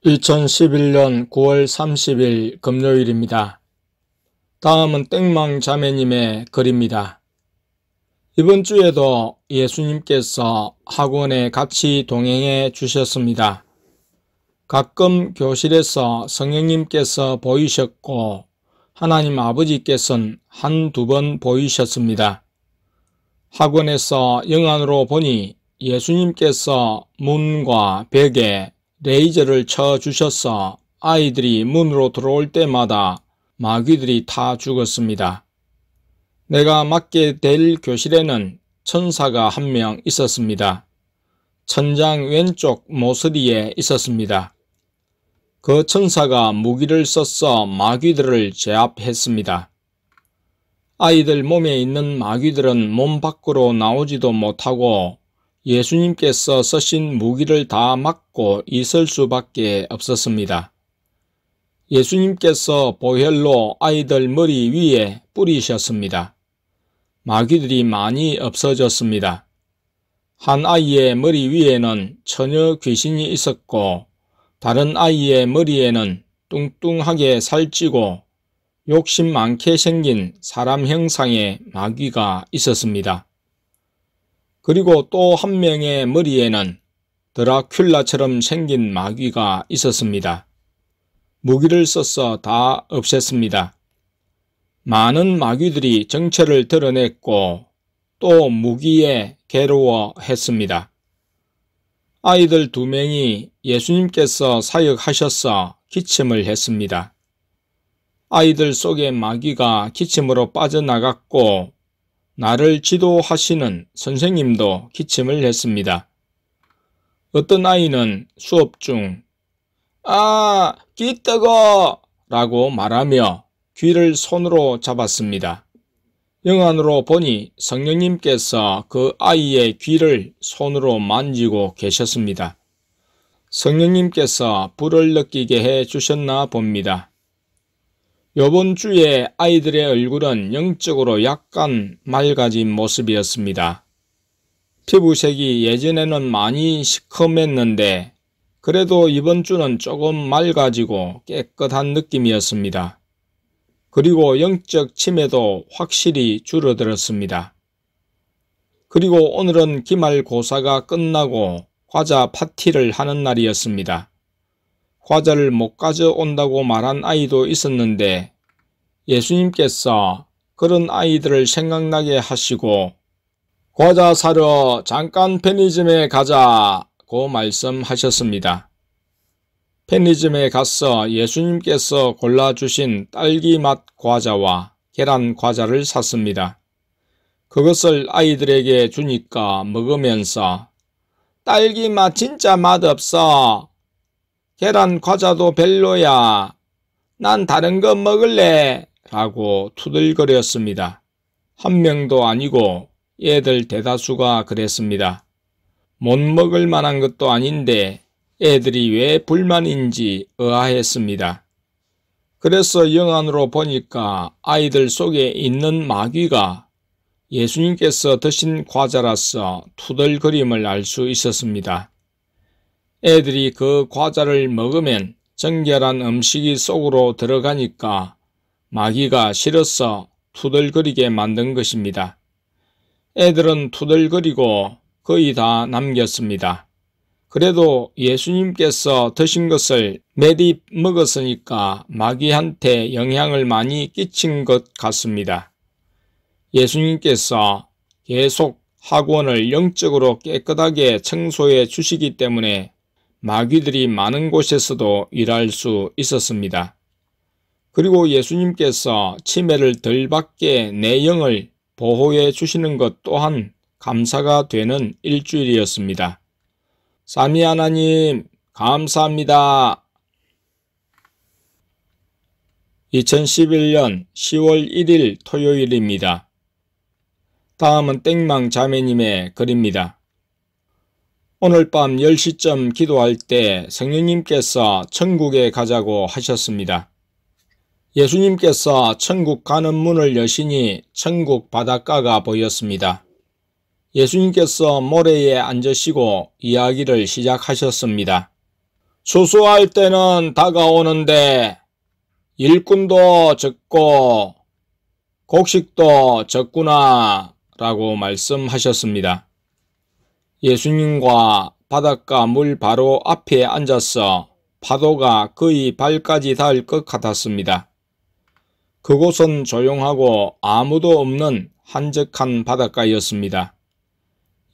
2011년 9월 30일 금요일입니다. 다음은 땡망 자매님의 글입니다. 이번 주에도 예수님께서 학원에 같이 동행해 주셨습니다. 가끔 교실에서 성령님께서 보이셨고 하나님 아버지께서는 한두 번 보이셨습니다. 학원에서 영안으로 보니 예수님께서 문과 벽에 레이저를 쳐주셔서 아이들이 문으로 들어올 때마다 마귀들이 다 죽었습니다. 내가 맡게 될 교실에는 천사가 한 명 있었습니다. 천장 왼쪽 모서리에 있었습니다. 그 천사가 무기를 써서 마귀들을 제압했습니다. 아이들 몸에 있는 마귀들은 몸 밖으로 나오지도 못하고 예수님께서 쓰신 무기를 다 맞고 있을 수밖에 없었습니다. 예수님께서 보혈로 아이들 머리 위에 뿌리셨습니다. 마귀들이 많이 없어졌습니다. 한 아이의 머리 위에는 처녀 귀신이 있었고 다른 아이의 머리에는 뚱뚱하게 살찌고 욕심 많게 생긴 사람 형상의 마귀가 있었습니다. 그리고 또 한 명의 머리에는 드라큘라처럼 생긴 마귀가 있었습니다. 무기를 써서 다 없앴습니다. 많은 마귀들이 정체를 드러냈고 또 무기에 괴로워했습니다. 아이들 2명이 예수님께서 사역하셔서 기침을 했습니다. 아이들 속의 마귀가 기침으로 빠져나갔고 나를 지도하시는 선생님도 기침을 했습니다. 어떤 아이는 수업 중 귀 뜨거! 라고 말하며 귀를 손으로 잡았습니다. 영안으로 보니 성령님께서 그 아이의 귀를 손으로 만지고 계셨습니다. 성령님께서 불을 느끼게 해 주셨나 봅니다. 요번 주에 아이들의 얼굴은 영적으로 약간 맑아진 모습이었습니다. 피부색이 예전에는 많이 시커맸는데 그래도 이번 주는 조금 맑아지고 깨끗한 느낌이었습니다. 그리고 영적 치매도 확실히 줄어들었습니다. 그리고 오늘은 기말고사가 끝나고 과자 파티를 하는 날이었습니다. 과자를 못 가져온다고 말한 아이도 있었는데 예수님께서 그런 아이들을 생각나게 하시고 과자 사러 잠깐 편의점에 가자고 말씀하셨습니다. 편의점에 가서 예수님께서 골라주신 딸기맛 과자와 계란 과자를 샀습니다. 그것을 아이들에게 주니까 먹으면서 딸기맛 진짜 맛없어. 계란 과자도 별로야. 난 다른 거 먹을래. 라고 투덜거렸습니다. 한 명도 아니고 애들 대다수가 그랬습니다. 못 먹을 만한 것도 아닌데 애들이 왜 불만인지 의아했습니다. 그래서 영안으로 보니까 아이들 속에 있는 마귀가 예수님께서 드신 과자라서 투덜거림을 알 수 있었습니다. 애들이 그 과자를 먹으면 정결한 음식이 속으로 들어가니까 마귀가 싫어서 투덜거리게 만든 것입니다. 애들은 투덜거리고 거의 다 남겼습니다. 그래도 예수님께서 드신 것을 몇 입 먹었으니까 마귀한테 영향을 많이 끼친 것 같습니다. 예수님께서 계속 학원을 영적으로 깨끗하게 청소해 주시기 때문에 마귀들이 많은 곳에서도 일할 수 있었습니다. 그리고 예수님께서 치매를 덜 받게 내 영을 보호해 주시는 것 또한 감사가 되는 일주일이었습니다. 삼위 하나님 감사합니다. 2011년 10월 1일 토요일입니다. 다음은 땡망 자매님의 글입니다. 오늘 밤 10시쯤 기도할 때 성령님께서 천국에 가자고 하셨습니다. 예수님께서 천국 가는 문을 여시니 천국 바닷가가 보였습니다. 예수님께서 모래에 앉으시고 이야기를 시작하셨습니다. 추수할 때는 다가오는데 일꾼도 적고 곡식도 적구나 라고 말씀하셨습니다. 예수님과 바닷가 물 바로 앞에 앉아서 파도가 거의 발까지 닿을 것 같았습니다. 그곳은 조용하고 아무도 없는 한적한 바닷가였습니다.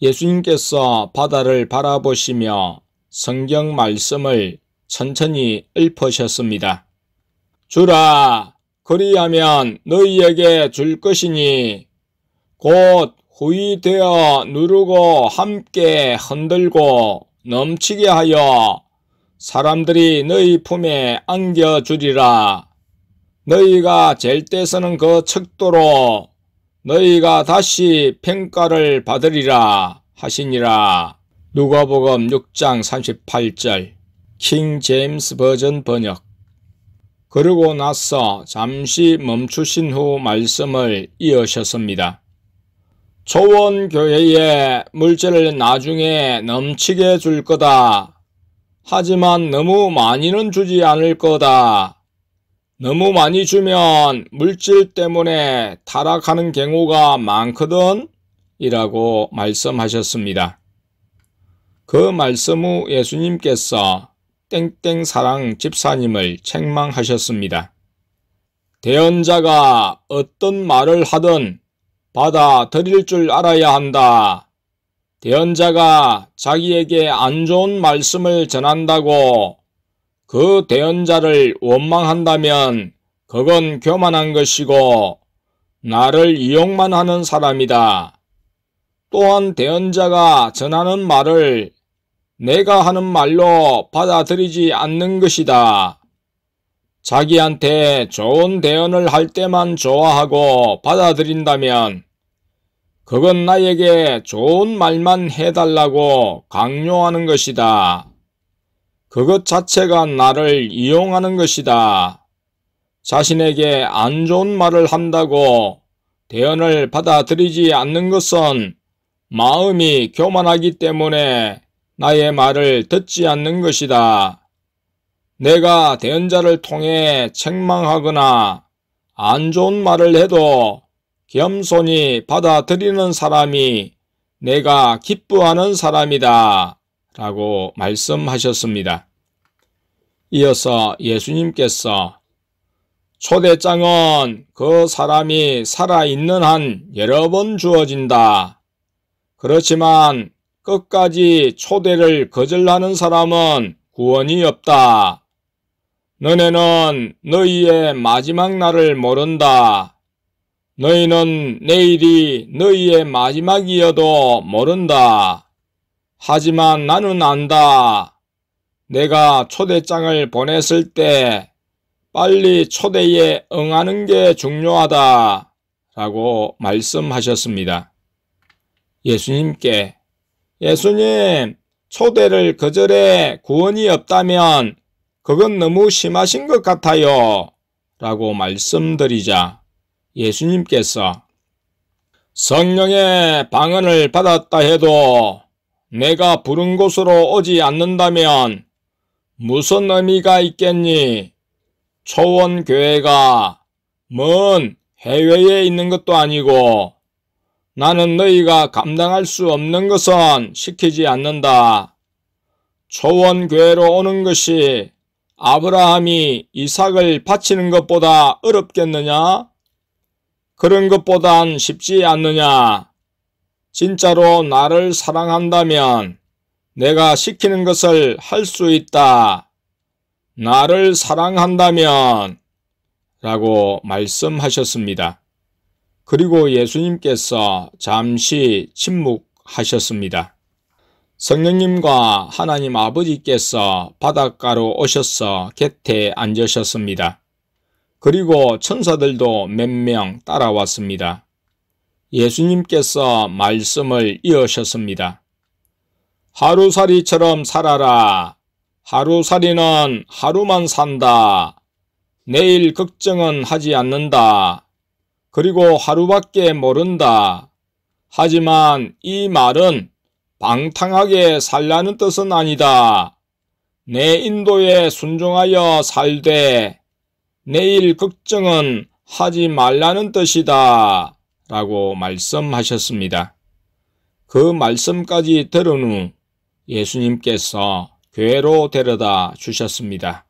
예수님께서 바다를 바라보시며 성경 말씀을 천천히 읊으셨습니다. 주라, 그리하면 너희에게 줄 것이니 곧 후이되어 누르고 함께 흔들고 넘치게 하여 사람들이 너희 품에 안겨주리라. 너희가 잴 때서는 그 척도로 너희가 다시 평가를 받으리라 하시니라. 누가복음 6장 38절 킹 제임스 버전 번역. 그러고 나서 잠시 멈추신 후 말씀을 이으셨습니다. 초원교회에 물질을 나중에 넘치게 줄 거다. 하지만 너무 많이는 주지 않을 거다. 너무 많이 주면 물질 때문에 타락하는 경우가 많거든 이라고 말씀하셨습니다. 그 말씀 후 예수님께서 땡땡사랑 집사님을 책망하셨습니다. 대언자가 어떤 말을 하든 받아들일 줄 알아야 한다. 대언자가 자기에게 안 좋은 말씀을 전한다고 그 대언자를 원망한다면 그건 교만한 것이고 나를 이용만 하는 사람이다. 또한 대언자가 전하는 말을 내가 하는 말로 받아들이지 않는 것이다. 자기한테 좋은 대언을 할 때만 좋아하고 받아들인다면 그건 나에게 좋은 말만 해달라고 강요하는 것이다. 그것 자체가 나를 이용하는 것이다. 자신에게 안 좋은 말을 한다고 대언을 받아들이지 않는 것은 마음이 교만하기 때문에 나의 말을 듣지 않는 것이다. 내가 대언자를 통해 책망하거나 안 좋은 말을 해도 겸손히 받아들이는 사람이 내가 기뻐하는 사람이다 라고 말씀하셨습니다. 이어서 예수님께서 초대장은 그 사람이 살아있는 한 여러 번 주어진다. 그렇지만 끝까지 초대를 거절하는 사람은 구원이 없다. 너네는 너희의 마지막 날을 모른다. 너희는 내일이 너희의 마지막이어도 모른다. 하지만 나는 안다. 내가 초대장을 보냈을 때 빨리 초대에 응하는 게 중요하다 라고 말씀하셨습니다. 예수님, 초대를 거절해 구원이 없다면 그건 너무 심하신 것 같아요 라고 말씀드리자 예수님께서 성령의 방언을 받았다 해도 내가 부른 곳으로 오지 않는다면 무슨 의미가 있겠니? 초원교회가 먼 해외에 있는 것도 아니고 나는 너희가 감당할 수 없는 것은 시키지 않는다. 초원교회로 오는 것이 아브라함이 이삭을 바치는 것보다 어렵겠느냐? 그런 것보단 쉽지 않느냐? 진짜로 나를 사랑한다면 내가 시키는 것을 할 수 있다. 나를 사랑한다면 라고 말씀하셨습니다. 그리고 예수님께서 잠시 침묵하셨습니다. 성령님과 하나님 아버지께서 바닷가로 오셔서 곁에 앉으셨습니다. 그리고 천사들도 몇 명 따라왔습니다. 예수님께서 말씀을 이으셨습니다. 하루살이처럼 살아라. 하루살이는 하루만 산다. 내일 걱정은 하지 않는다. 그리고 하루밖에 모른다. 하지만 이 말은 방탕하게 살라는 뜻은 아니다. 내 인도에 순종하여 살되 내일 걱정은 하지 말라는 뜻이다 라고 말씀하셨습니다. 그 말씀까지 들은 후 예수님께서 교회로 데려다 주셨습니다.